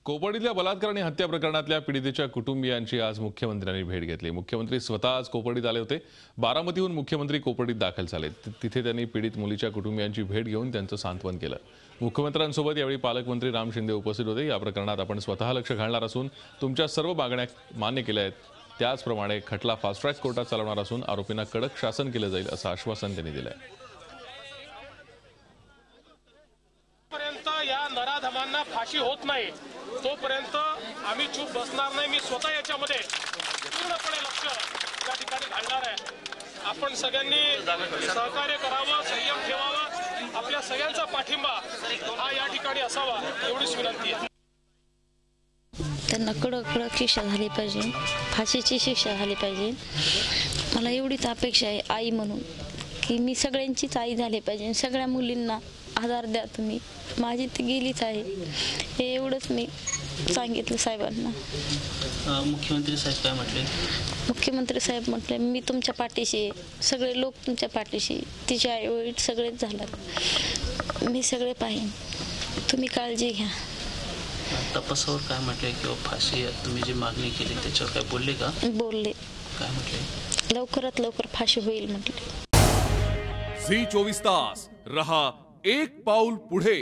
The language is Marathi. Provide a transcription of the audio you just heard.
कोपर्डीतल्या बलात्कार आणि हत्या प्रकरणातल्या पीडितेच्या कुटुंबियांची आज मुख्यमंत्र्यांनी भेट घेतली। मुख्यमंत्री स्वतः आज कोपर्डीत आले होते। बारामतीहून मुख्यमंत्री कोपर्डीत दाखल झाले। तिथे त्यांनी पीडित मुलीच्या कुटुंबियांची भेट घेऊन त्यांचं सांत्वन केलं। मुख्यमंत्र्यांसोबत यावेळी पालकमंत्री राम शिंदे उपस्थित होते। या प्रकरणात आपण स्वतः लक्ष घालणार असून तुमच्या सर्व मागण्या मान्य केल्या आहेत। त्याचप्रमाणे खटला फास्ट ट्रॅक कोर्टात चालवणार असून आरोपींना कडक शासन केलं जाईल असं आश्वासन त्यांनी दिलं आहे। या नराधमांना फाशी होत नाही तोपर्यंत आम्ही चूप बसणार नाही। मी स्वतः याच्यामध्ये पूर्णपणे लक्ष या ठिकाणी घालणार आहे। आपण सगळ्यांनी सहकार्य करावं, संयम ठेवावा, आपल्या सगळ्यांचा पाठिंबा हा या ठिकाणी असावा एवढीच विनंती आहे। त्यांना कडक शिक्षा झाली पाहिजे, फाशीची शिक्षा झाली पाहिजे। मला एवढीच अपेक्षा आहे आई म्हणून की मी सगळ्यांचीच आई झाली पाहिजे। सगळ्या मुलींना आधार द्या तुम्ही, माझी ती गेलीच आहे हे एवढंच मी सांगितलं साहेबांना। मुख्यमंत्री साहेब काय म्हटले? मुख्यमंत्री साहेब म्हटले मी तुमच्या पाठीशी आहे, सगळे लोक तुमच्या पाठीशी, तिच्या आई वडील सगळेच झालं, मी सगळे पाहिजे, तुम्ही काळजी घ्या। तपासावर काय म्हटले किंवा फाशी तुम्ही जी मागणी केली त्याच्यावर काय बोलले का? बोलले। काय म्हटले? लवकरात लवकर फाशी होईल म्हटले। झी 24 तास रहा एक पाऊल पुढे।